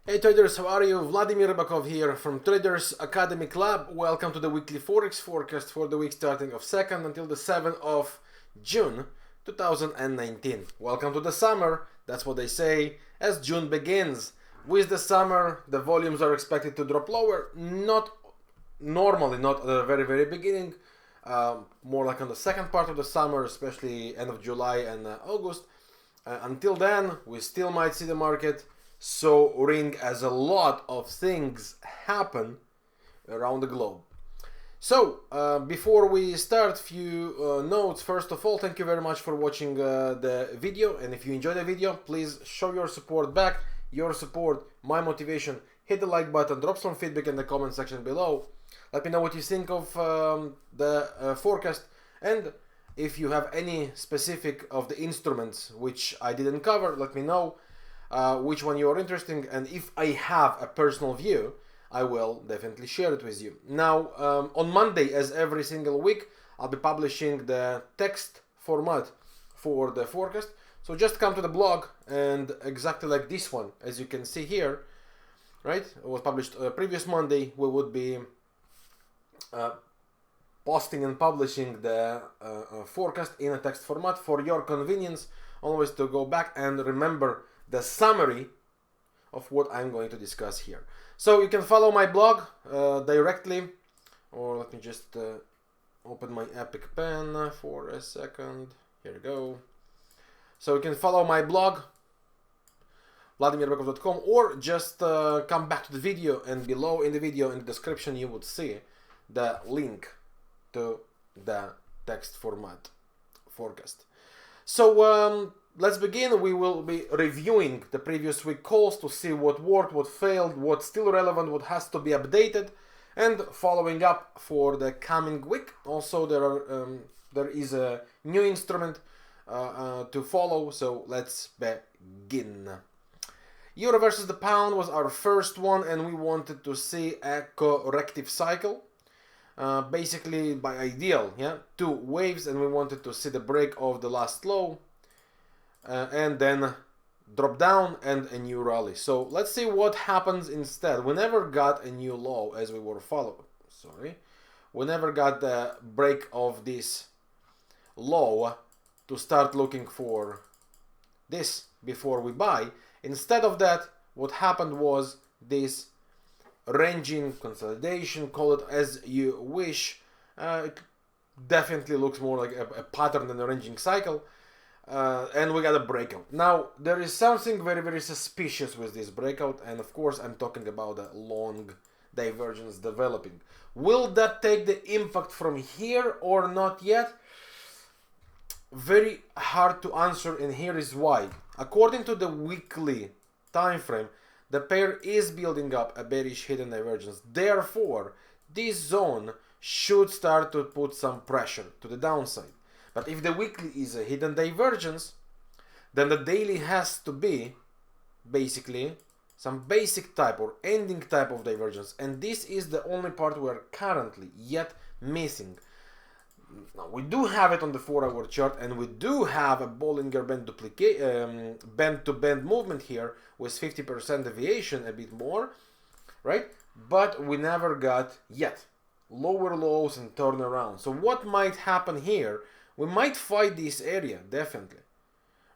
Hey traders, how are you? Vladimir Ribakov here from Traders Academy Club. Welcome to the weekly Forex forecast for the week starting of 2nd until the 7th of June 2019. Welcome to the summer, that's what they say, as June begins. With the summer, the volumes are expected to drop lower, not normally, not at the very beginning, more like on the second part of the summer, especially end of July and August. Until then, we still might see the market soaring as a lot of things happen around the globe. So, before we start, few notes. First of all, thank you very much for watching the video, and if you enjoyed the video, please show your support back. Your support, my motivation. Hit the like button, drop some feedback in the comment section below. Let me know what you think of the forecast, and if you have any specific of the instruments which I didn't cover, let me know which one you are interested in, and if I have a personal view, I will definitely share it with you. Now, on Monday, as every single week, I'll be publishing the text format for the forecast. So just come to the blog, and exactly like this one, as you can see here, right? It was published previous Monday. We would be posting and publishing the forecast in a text format for your convenience, always to go back and remember the summary of what I'm going to discuss here. So you can follow my blog directly, or let me just open my Epic Pen for a second. Here we go. So you can follow my blog, VladimirRibakov.com, or just come back to the video, and below in the video in the description you would see the link to the text format forecast. So let's begin. We will be reviewing the previous week calls to see what worked, what failed, what's still relevant, what has to be updated, and following up for the coming week. Also, there is a new instrument to follow, so let's begin. Euro versus the pound was our first one, and we wanted to see a corrective cycle. Basically by ideal, yeah, two waves, and we wanted to see the break of the last low and then drop down and a new rally. So let's see what happens instead. We never got a new low as we were we never got the break of this low to start looking for this before we buy. Instead of that, what happened was this ranging consolidation, call it as you wish. It definitely looks more like a pattern than a ranging cycle, and we got a breakout. Now there is something very suspicious with this breakout, and of course I'm talking about a long divergence developing. Will that take the impact from here or not yet? Very hard to answer, and here is why. According to the weekly time frame, the pair is building up a bearish hidden divergence. Therefore, this zone should start to put some pressure to the downside. But if the weekly is a hidden divergence, then the daily has to be basically some basic type or ending type of divergence. And this is the only part we're currently yet missing. Now, we do have it on the 4-hour chart, and we do have a Bollinger Band band-to-band movement here with 50% deviation, a bit more, right? But we never got yet lower lows and turnaround. So what might happen here? We might fight this area, definitely,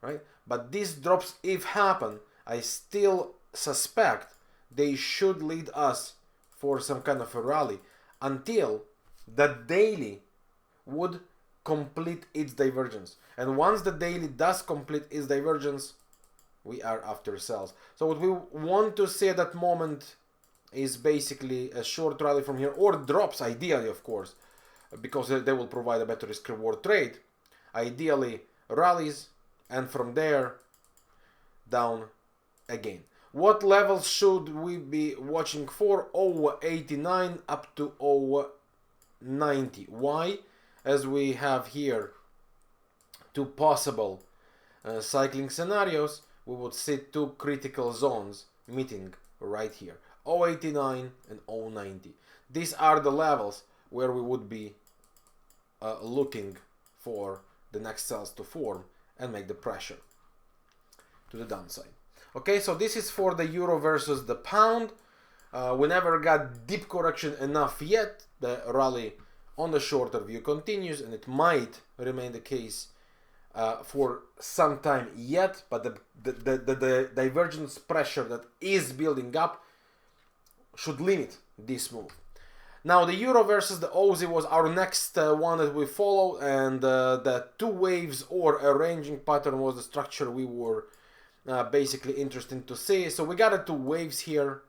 right? But these drops, if happen, I still suspect they should lead us for some kind of a rally until the daily would complete its divergence. And once the daily does complete its divergence, we are after sells. So what we want to see at that moment is basically a short rally from here, or drops, ideally, of course, because they will provide a better risk reward trade. Ideally rallies, and from there down again. What levels should we be watching for? 0.89 up to 0.90. Why? As we have here two possible cycling scenarios, we would see two critical zones meeting right here, 0.89 and 0.90. These are the levels where we would be looking for the next cells to form and make the pressure to the downside. Okay, so this is for the euro versus the pound. We never got deep correction enough yet. The rally on the shorter view continues, and it might remain the case for some time yet, but the divergence pressure that is building up should limit this move. Now the euro versus the Aussie was our next one that we followed, and the two waves or a ranging pattern was the structure we were basically interested to see. So we got the two waves here.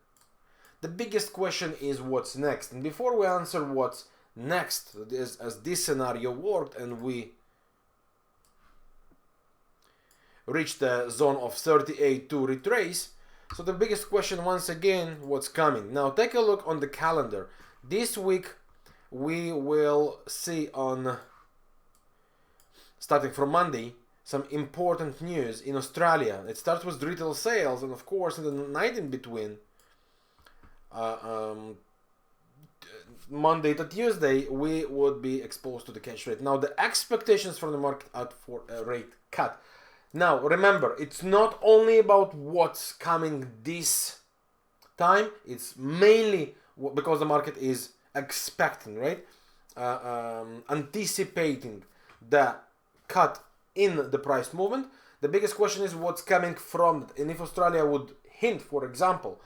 The biggest question is what's next, and before we answer what's next, as this scenario worked and we reached the zone of 38 to retrace, so the biggest question once again, what's coming? Now take a look on the calendar. This week we will see on, starting from Monday, some important news in Australia. It starts with retail sales, and of course in the night in between, Monday to Tuesday, we would be exposed to the cash rate. Now the expectations from the market are for a rate cut. Now remember, it's not only about what's coming this time, it's mainly because the market is expecting, right? Anticipating the cut in the price movement. The biggest question is what's coming from it. And if Australia would hint, for example,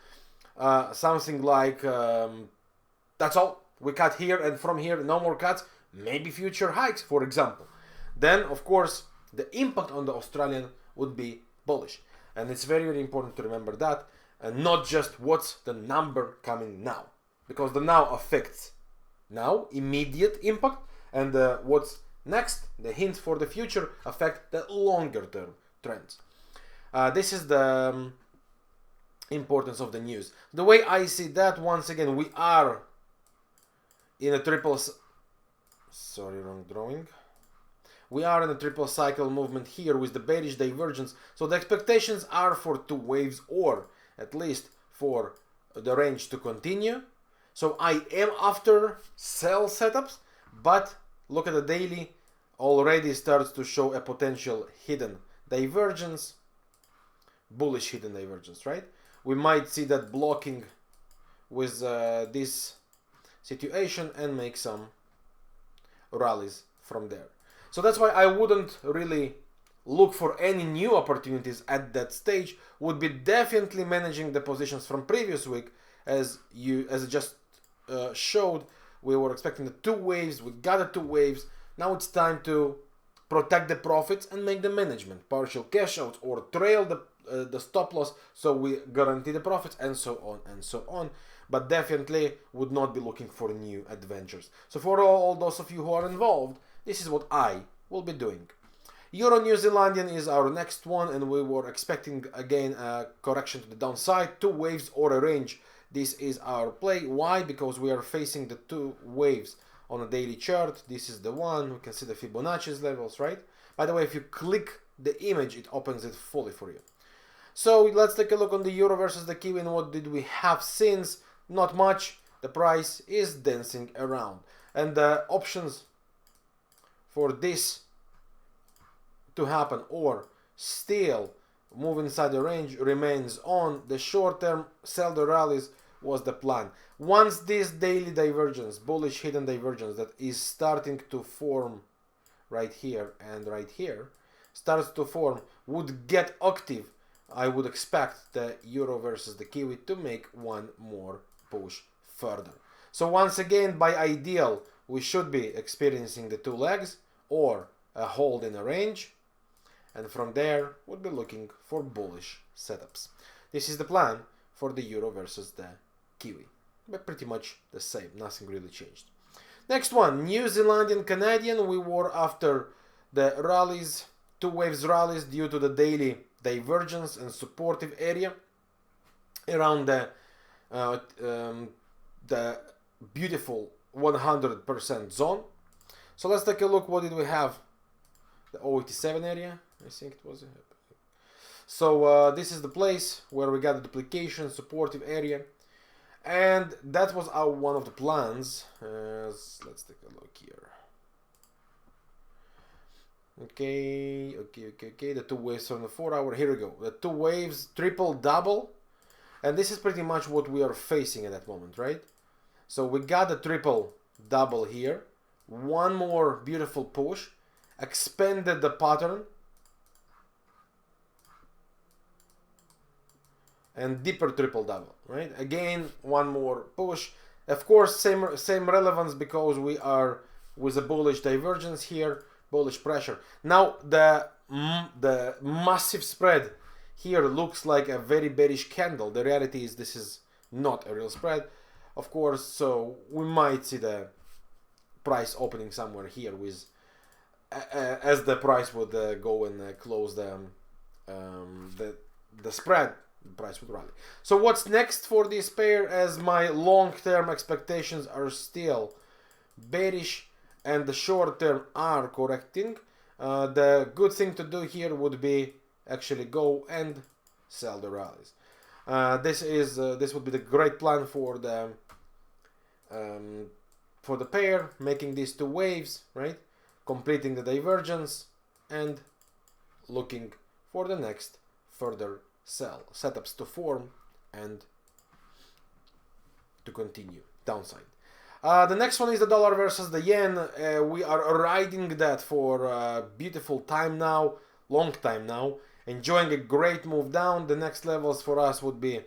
something like that's all, we cut here and from here no more cuts, maybe future hikes, for example, then of course the impact on the Australian would be bullish. And it's very, very important to remember that, and not just what's the number coming now, because the now affects now immediate impact, and what's next, the hints for the future, affect the longer term trends. This is the importance of the news. The way I see that, once again, we are in a triple, sorry, wrong drawing. We are in a triple cycle movement here with the bearish divergence. So the expectations are for two waves, or at least for the range to continue. So I am after sell setups, but look at the daily, already starts to show a potential hidden divergence, bullish hidden divergence, right? We might see that blocking with this situation and make some rallies from there. So that's why I wouldn't really look for any new opportunities at that stage. Would be definitely managing the positions from previous week, as I just showed. We were expecting the two waves, we got the two waves. Now it's time to protect the profits and make the management, partial cash outs, or trail the stop loss, so we guarantee the profits, and so on and so on. But definitely would not be looking for new adventures. So for all those of you who are involved, this is what I will be doing. Euro New Zealandian is our next one, and we were expecting again a correction to the downside, two waves or a range. This is our play. Why? Because we are facing the two waves on a daily chart. This is the one. We can see the Fibonacci levels, right? By the way, if you click the image, it opens it fully for you. So let's take a look on the euro versus the Kiwi, and what did we have since? Not much. The price is dancing around, and the options for this to happen or still move inside the range remains on. The short term sell the rallies was the plan. Once this daily divergence, bullish hidden divergence that is starting to form right here and right here, starts to form, would get active, I would expect the euro versus the Kiwi to make one more push further. So once again, by ideal, we should be experiencing the two legs or a hold in a range, and from there we'll be looking for bullish setups. This is the plan for the euro versus the Kiwi, but pretty much the same, nothing really changed. Next one, New Zealandian Canadian. We were after the rallies, two waves rallies, due to the daily divergence and supportive area around the beautiful 100% zone. So let's take a look. What did we have? The 087 area, I think it was. So this is the place where we got the duplication, supportive area, and that was our one of the plans. Let's take a look here. Okay. The two waves from the 4 hour. Here we go. The two waves, triple, double. And this is pretty much what we are facing at that moment, right? So we got the triple, double here. One more beautiful push. Expanded the pattern. And deeper triple, double, right? Again, one more push. Of course, same relevance because we are with a bullish divergence here. Bullish pressure. Now the massive spread here looks like a very bearish candle. The reality is this is not a real spread, of course. So we might see the price opening somewhere here with as the price would go and close the spread. The price would rally. So what's next for this pair, as my long-term expectations are still bearish and the short-term are correcting? The good thing to do here would be actually go and sell the rallies. This would be the great plan for the pair, making these two waves, right? Completing the divergence and looking for the next further sell setups to form and to continue downside. The next one is the dollar versus the yen. We are riding that for a beautiful time now, long time now, enjoying a great move down. The next levels for us would be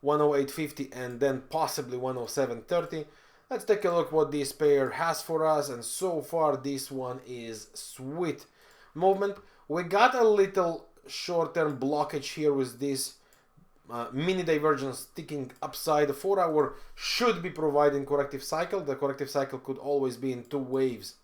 108.50 and then possibly 107.30. Let's take a look what this pair has for us, and so far this one is sweet movement. We got a little short-term blockage here with this mini divergence ticking upside. The 4 hour should be providing corrective cycle. The corrective cycle could always be in two waves,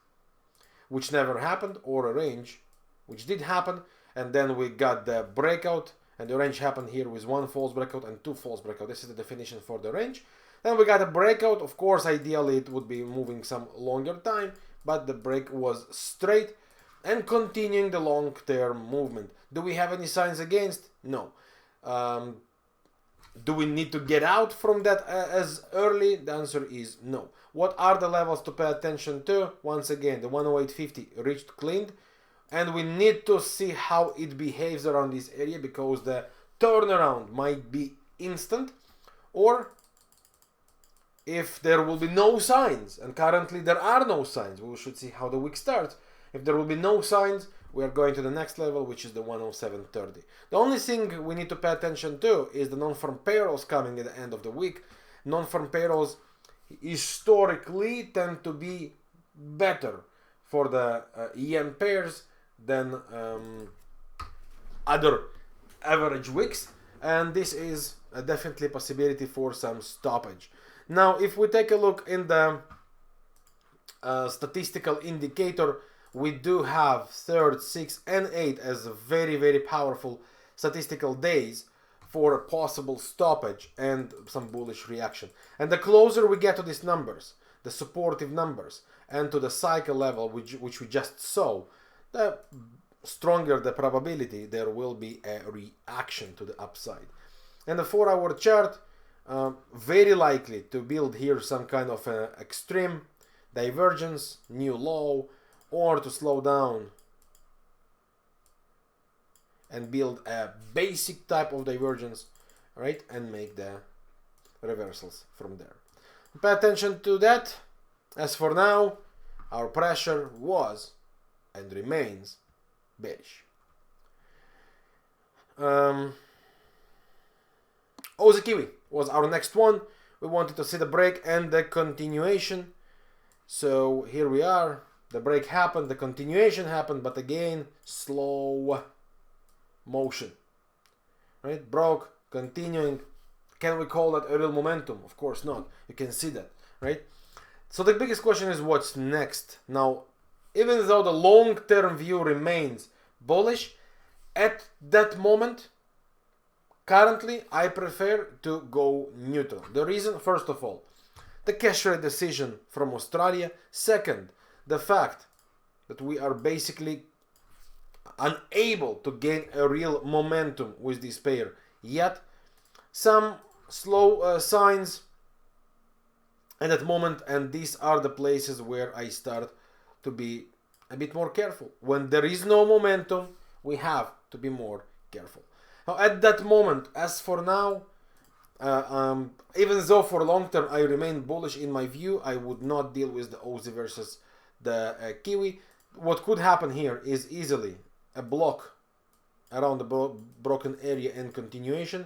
which never happened, or a range, which did happen, and then we got the breakout, and the range happened here with one false breakout and two false breakout. This is the definition for the range. Then we got a breakout. Of course, ideally it would be moving some longer time, but the break was straight and continuing the long-term movement. Do we have any signs against? No. Do we need to get out from that as early? The answer is no. What are the levels to pay attention to? Once again, the 108.50 reached, cleaned, and we need to see how it behaves around this area, because the turnaround might be instant, or if there will be no signs, and currently there are no signs, we should see how the week starts. If there will be no signs, we are going to the next level, which is the 107.30. The only thing we need to pay attention to is the non-farm payrolls coming at the end of the week. Non-farm payrolls historically tend to be better for the yen pairs than other average weeks, and this is definitely a possibility for some stoppage. Now, if we take a look in the statistical indicator, we do have 3rd, 6th, and 8th as very, very powerful statistical days for a possible stoppage and some bullish reaction. And the closer we get to these numbers, the supportive numbers, and to the cycle level which we just saw, the stronger the probability there will be a reaction to the upside. And the 4 hour chart, very likely to build here some kind of extreme divergence, new low, or to slow down and build a basic type of divergence, right, and make the reversals from there. Pay attention to that. As for now, our pressure was and remains bearish. Aussie Kiwi was our next one. We wanted to see the break and the continuation. So here we are. The break happened, the continuation happened, but again, slow motion. Right? Broke, continuing. Can we call that a real momentum? Of course not. You can see that, right? So the biggest question is what's next? Now, even though the long-term view remains bullish, at that moment, currently, I prefer to go neutral. The reason, first of all, the cash rate decision from Australia. Second, the fact that we are basically unable to gain a real momentum with this pair yet. Some slow signs at that moment, and these are the places where I start to be a bit more careful. When there is no momentum, we have to be more careful. Now, at that moment, as for now, even though for long term I remain bullish in my view, I would not deal with the Aussie versus the Kiwi. What could happen here is easily a block around the broken area and continuation,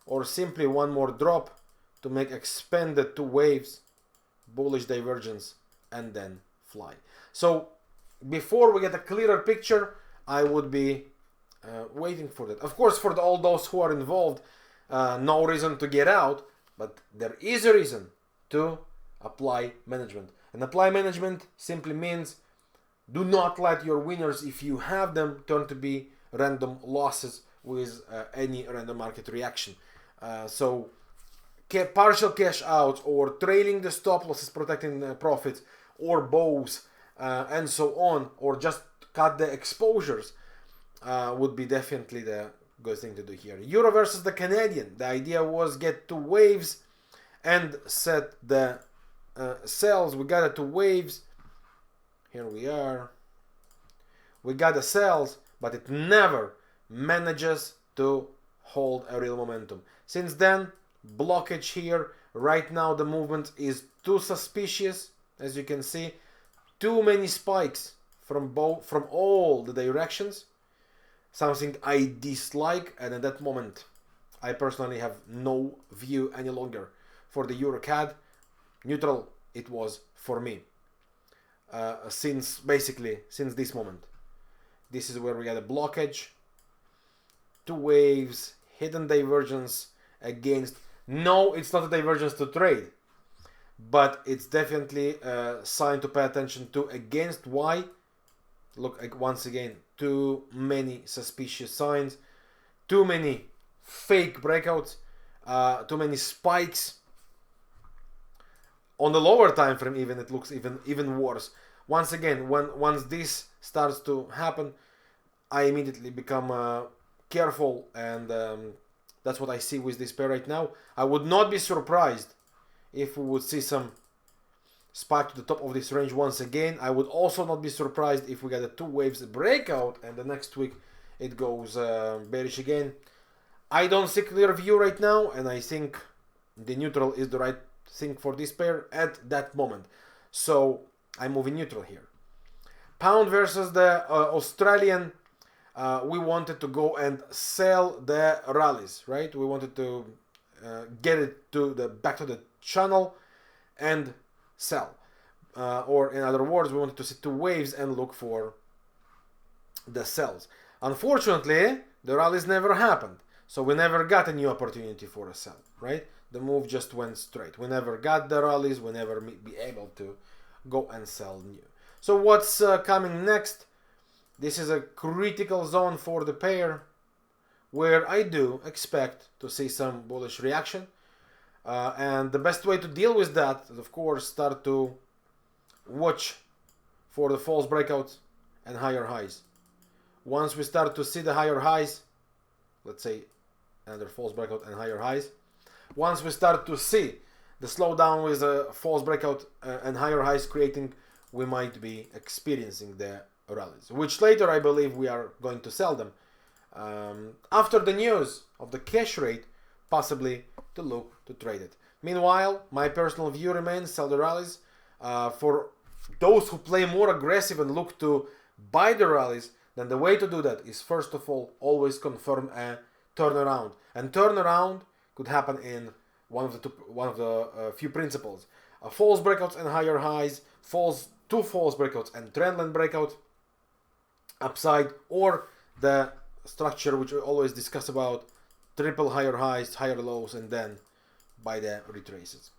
or simply one more drop to make expanded two waves, bullish divergence, and then fly. So before we get a clearer picture, I would be waiting for that. Of course, for all those who are involved, no reason to get out, but there is a reason to apply management. And apply management simply means do not let your winners, if you have them, turn to be random losses with any random market reaction. So partial cash out, or trailing the stop losses, protecting profits, or bows, and so on, or just cut the exposures, would be definitely the good thing to do here. Euro versus the Canadian. The idea was get two waves and set the sells. We got the two waves. Here we are. We got the sells, but it never manages to hold a real momentum. Since then, blockage here. Right now the movement is too suspicious, as you can see. Too many spikes from all the directions. Something I dislike, and at that moment I personally have no view any longer for the EURCAD. Neutral it was for me since this moment. This is where we got a blockage, two waves, hidden divergence against. No, it's not a divergence to trade, but it's definitely a sign to pay attention to. Against why? Look, once again, too many suspicious signs, too many fake breakouts, too many spikes. On the lower time frame, even it looks even worse. Once again, once this starts to happen, I immediately become careful, and that's what I see with this pair right now. I would not be surprised if we would see some spike to the top of this range once again. I would also not be surprised if we get a two waves breakout and the next week it goes bearish again. I don't see clear view right now, and I think the neutral is the right thing for this pair at that moment. So I'm moving neutral here. Pound versus the Australian. We wanted to go and sell the rallies, right? We wanted to get it to back to the channel and sell, or in other words, we wanted to see two waves and look for the sells. Unfortunately, the rallies never happened, so we never got a new opportunity for a sell, right? The move just went straight. We never got the rallies, we never be able to go and sell new. So what's coming next? This is a critical zone for the pair, where I do expect to see some bullish reaction. And the best way to deal with that is, of course, start to watch for the false breakouts and higher highs. Once we start to see the higher highs, let's say another false breakout and higher highs. Once we start to see the slowdown with a false breakout and higher highs creating, we might be experiencing the rallies, which later I believe we are going to sell them. After the news of the cash rate, possibly to look to trade it. Meanwhile, my personal view remains sell the rallies. For those who play more aggressive and look to buy the rallies, then the way to do that is, first of all, always confirm a turnaround. And turnaround could happen in one of the few principles: false breakouts and higher highs, two false breakouts and trendline breakout upside, or the structure which we always discuss about: triple higher highs, higher lows, and then buy the retraces.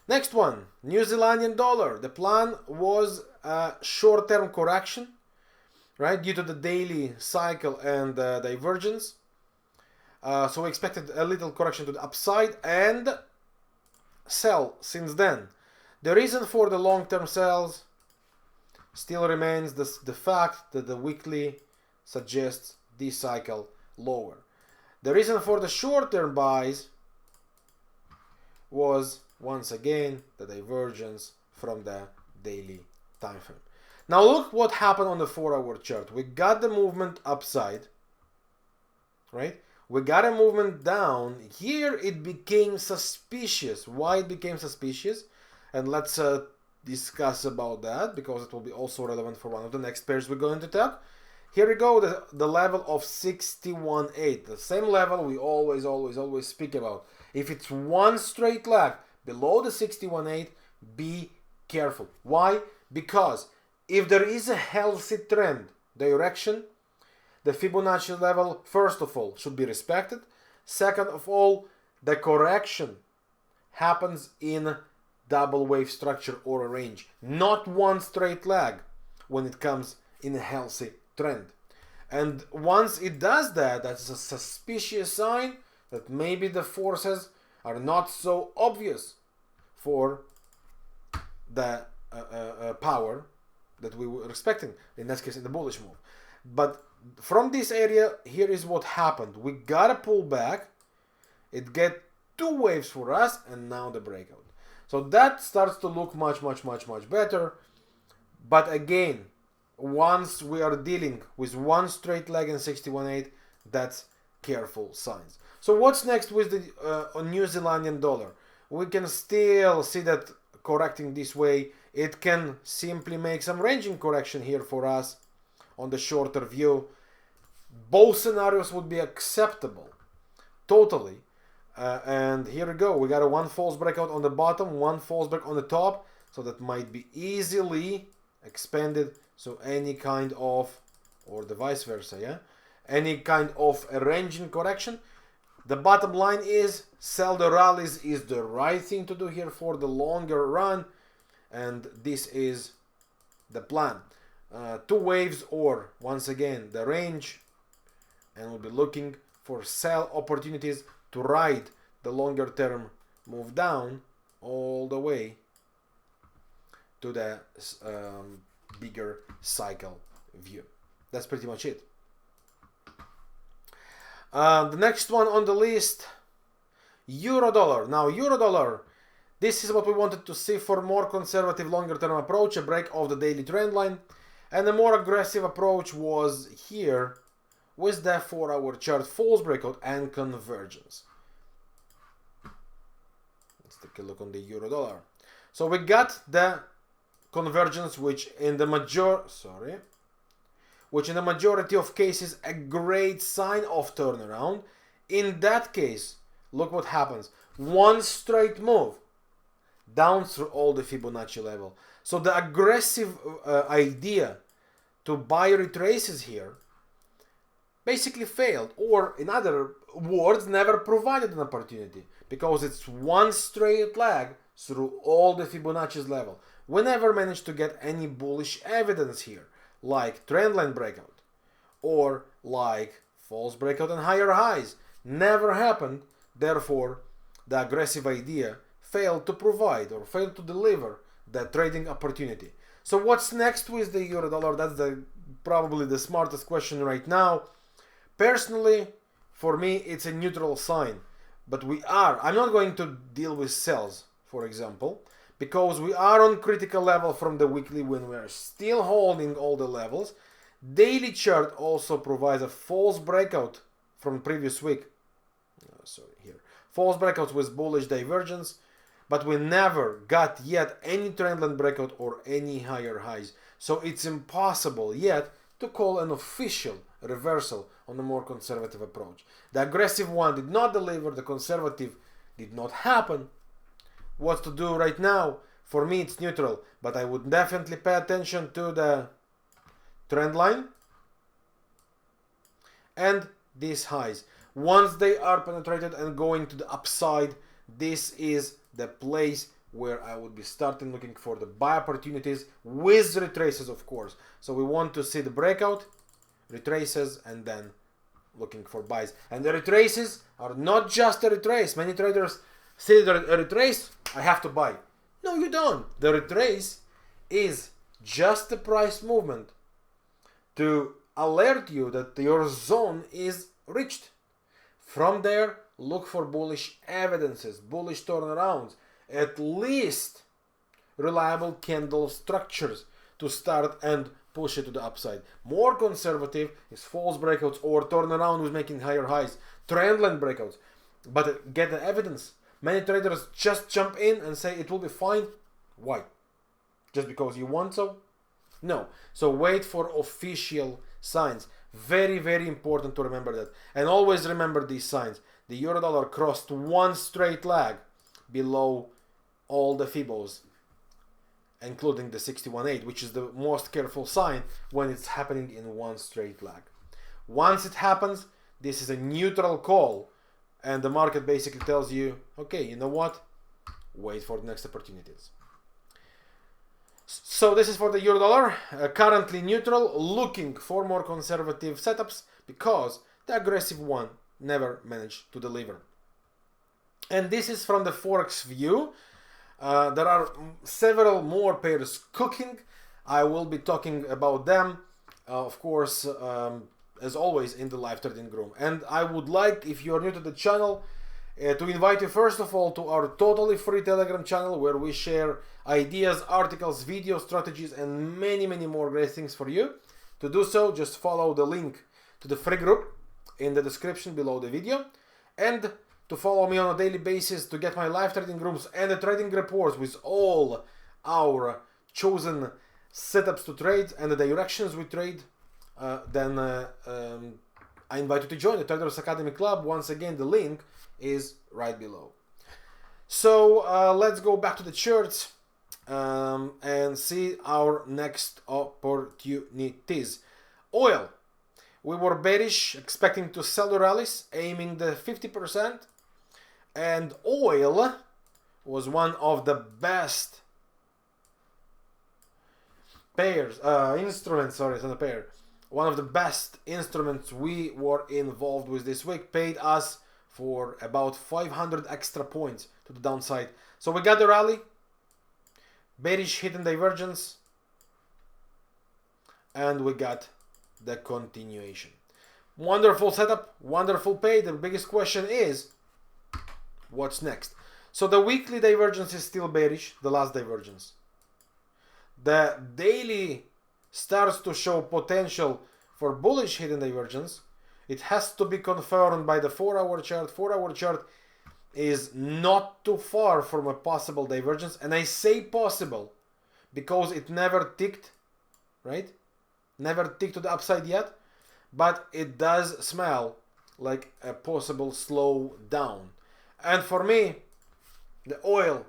Next one, New Zealand dollar. The plan was a short-term correction, right, due to the daily cycle and divergence. So we expected a little correction to the upside and sell since then. The reason for the long-term sells still remains the fact that the weekly suggests this cycle lower. The reason for the short-term buys was, once again, the divergence from the daily time frame. Now look what happened on the 4-hour chart. We got the movement upside, right? We got a movement down. Here it became suspicious. Why it became suspicious? And let's discuss about that, because it will be also relevant for one of the next pairs we're going to talk. Here we go, the level of 61.8, the same level we always speak about. If it's one straight leg below the 61.8, be careful. Why? Because if there is a healthy trend direction, the Fibonacci level, first of all, should be respected. Second of all, the correction happens in double wave structure or a range, not one straight leg when it comes in a healthy trend. And once it does that, that's a suspicious sign that maybe the forces are not so obvious for the power that we were expecting, in this case in the bullish move. But from this area, here is what happened. We got a pullback, it get two waves for us, and now the breakout. So that starts to look much better. But again, once we are dealing with one straight leg in 61.8, that's careful signs. So what's next with the New Zealandian dollar? We can still see that correcting this way. It can simply make some ranging correction here for us on the shorter view. Both scenarios would be acceptable, totally. And here we go. We got a one false breakout on the bottom, one false break on the top. So that might be easily expanded. So any kind of, or the vice versa, yeah? Any kind of a ranging correction. The bottom line is, sell the rallies is the right thing to do here for the longer run. And this is the plan. Two waves, or once again, the range. And we'll be looking for sell opportunities to ride the longer term move down all the way to the bigger cycle view. That's pretty much it. The next one on the list, Euro Dollar. Now Euro Dollar, this is what we wanted to see for more conservative longer term approach, a break of the daily trend line, and a more aggressive approach was here with the 4-hour chart false breakout and convergence. Let's take a look on the Euro Dollar. So we got the convergence, which in the majority of cases a great sign of turnaround. In that case, look what happens. One straight move down through all the Fibonacci level. So the aggressive idea to buy retraces here basically failed, or in other words, never provided an opportunity, because it's one straight leg through all the Fibonacci's level. We never managed to get any bullish evidence here, like trendline breakout or like false breakout and higher highs. Never happened. Therefore, the aggressive idea failed to provide or failed to deliver the trading opportunity. So what's next with the Euro Dollar? That's probably the smartest question right now. Personally, for me, it's a neutral sign. But I'm not going to deal with sells, for example, because we are on critical level from the weekly when we are still holding all the levels. Daily chart also provides a false breakout from previous week. False breakouts with bullish divergence, but we never got yet any trendline breakout or any higher highs. So it's impossible yet to call an official reversal on a more conservative approach. The aggressive one did not deliver, the conservative did not happen. What to do right now? For me, it's neutral, but I would definitely pay attention to the trend line and these highs. Once they are penetrated and going to the upside, this is the place where I would be starting looking for the buy opportunities with retraces, of course. So we want to see the breakout, retraces, and then looking for buys. And the retraces are not just a retrace. Many traders say that a retrace, I have to buy. No, you don't. The retrace is just a price movement to alert you that your zone is reached. From there, look for bullish evidences, bullish turnarounds, at least reliable candle structures to start and push it to the upside. More conservative is false breakouts or turnaround with making higher highs, trendline breakouts. But get the evidence. Many traders just jump in and say it will be fine. Why? Just because you want so? No. So wait for official signs. Very, very important to remember that. And always remember these signs. The euro dollar crossed one straight leg below all the Fibos, including the 61.8, which is the most careful sign when it's happening in one straight leg. Once it happens, this is a neutral call, and the market basically tells you, okay, you know what? Wait for the next opportunities. So this is for the euro dollar, currently neutral, looking for more conservative setups because the aggressive one never managed to deliver. And this is from the Forex view. There are several more pairs cooking. I will be talking about them, of course, as always in the live trading room. And I would like, if you are new to the channel, to invite you first of all to our totally free Telegram channel where we share ideas, articles, videos, strategies, and many more great things for you. To do so, just follow the link to the free group in the description below the video, and to follow me on a daily basis to get my live trading rooms and the trading reports with all our chosen setups to trade and the directions we trade. Then I invite you to join the Traders Academy Club. Once again, the link is right below. So let's go back to the charts and see our next opportunities. Oil. We were bearish, expecting to sell the rallies, aiming the 50%. And oil was one of the best pairs, instruments, sorry, it's not a pair. One of the best instruments we were involved with this week, paid us for about 500 extra points to the downside. So we got the rally, bearish hidden divergence, and we got the continuation. Wonderful setup, wonderful pay. The biggest question is, what's next? So the weekly divergence is still bearish, the last divergence. The daily starts to show potential for bullish hidden divergence. It has to be confirmed by the 4-hour chart. 4-hour chart is not too far from a possible divergence. And I say possible because it never ticked, right? Never ticked to the upside yet. But it does smell like a possible slow down. And for me, the oil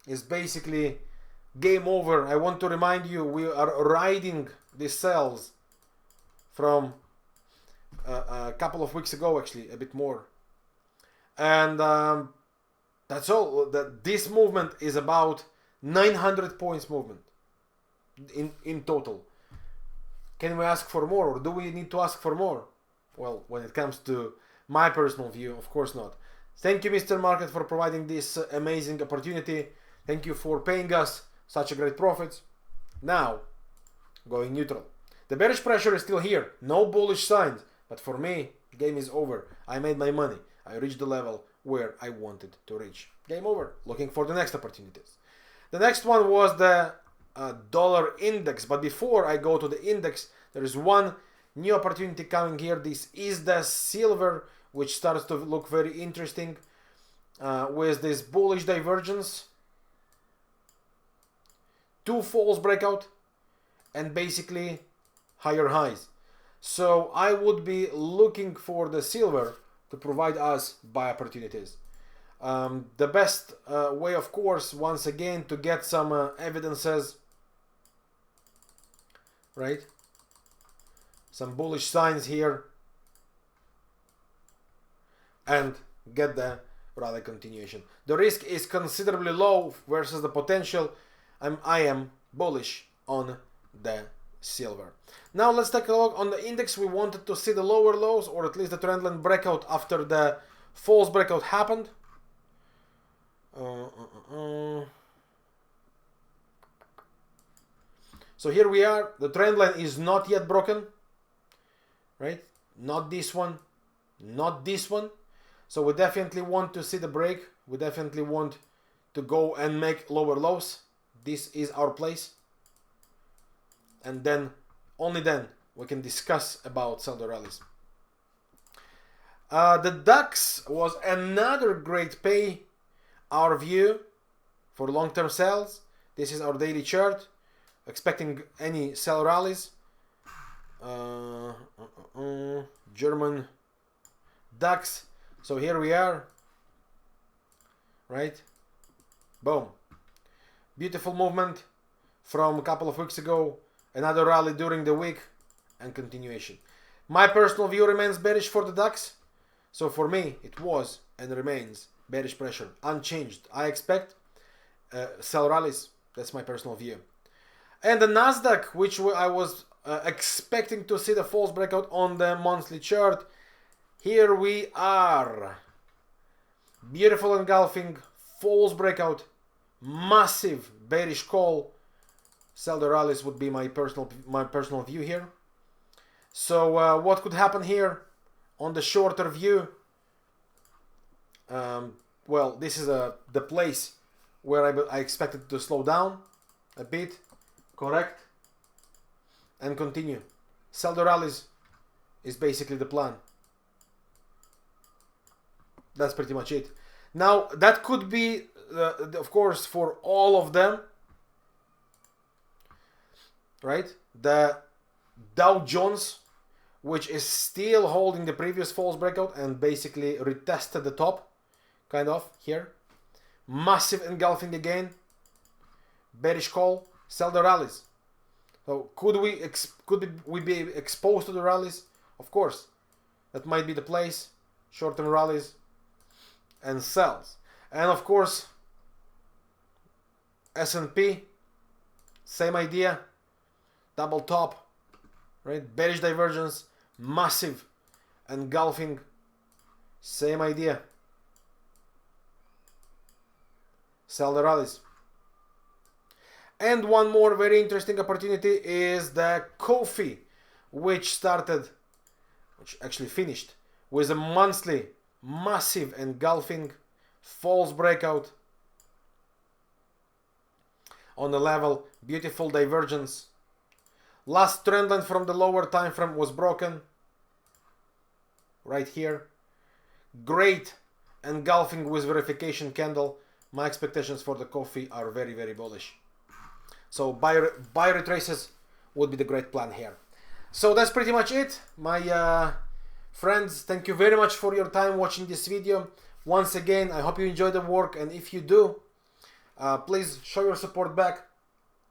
is basically game over. I want to remind you, we are riding these sells from a couple of weeks ago, actually, a bit more. And that's all. This movement is about 900 points movement in total. Can we ask for more, or do we need to ask for more? Well, when it comes to my personal view, of course not. Thank you, Mr. Market, for providing this amazing opportunity. Thank you for paying us such a great profits. Now, going neutral. The bearish pressure is still here. No bullish signs. But for me, the game is over. I made my money. I reached the level where I wanted to reach. Game over. Looking for the next opportunities. The next one was the dollar index. But before I go to the index, there is one new opportunity coming here. This is the silver, which starts to look very interesting with this bullish divergence. Two false breakout and basically higher highs. So I would be looking for the silver to provide us buy opportunities. The best way, of course, once again, to get some evidences, right? Some bullish signs here and get the rally continuation. The risk is considerably low versus the potential. I am bullish on the silver. Now let's take a look on the index. We wanted to see the lower lows, or at least the trendline breakout after the false breakout happened. So here we are. The trend line is not yet broken, right? Not this one, not this one. So we definitely want to see the break. We definitely want to go and make lower lows. This is our place. and then, only then, we can discuss about sell the rallies. The DAX was another great pay, our view for long-term sales. This is our daily chart, expecting any sell rallies. German DAX. So here we are, right? Boom. Beautiful movement from a couple of weeks ago. Another rally during the week and continuation. My personal view remains bearish for the DAX. So for me, it was and remains bearish pressure, unchanged. I expect sell rallies. That's my personal view. And the NASDAQ, which I was expecting to see the false breakout on the monthly chart. Here we are. Beautiful engulfing, false breakout, massive bearish call. Sell the rallies would be my personal view here. So what could happen here on the shorter view? Well, this is the place where I expected to slow down a bit, correct, and continue. Sell the rallies is basically the plan. That's pretty much it. Now, that could be, of course, for all of them, right? The Dow Jones, which is still holding the previous false breakout and basically retested the top, kind of, here. Massive engulfing again. Bearish call. Sell the rallies. So could we be exposed to the rallies? Of course. That might be the place. Short-term rallies and sells. And of course, S&P, same idea. Double top, right? Bearish divergence, massive engulfing, same idea. Sell the rallies. And one more very interesting opportunity is the coffee, which actually finished with a monthly massive engulfing false breakout on the level, beautiful divergence. Last trend line from the lower time frame was broken right here. Great engulfing with verification candle. My expectations for the coffee are very, very bullish. So buy retraces would be the great plan here. So that's pretty much it, my friends. Thank you very much for your time watching this video. Once again, I hope you enjoy the work, and if you do, please show your support back.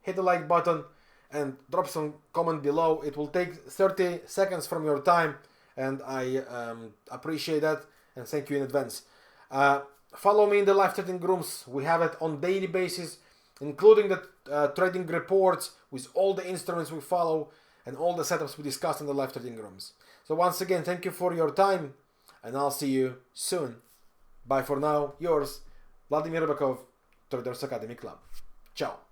Hit the like button and drop some comment below. It will take 30 seconds from your time, and I appreciate that, and thank you in advance. Follow me in the live trading rooms. We have it on daily basis, including the trading reports with all the instruments we follow and all the setups we discussed in the live trading rooms. So once again, thank you for your time, and I'll see you soon. Bye for now. Yours, Vladimir Ribakov, Traders Academy Club. Ciao.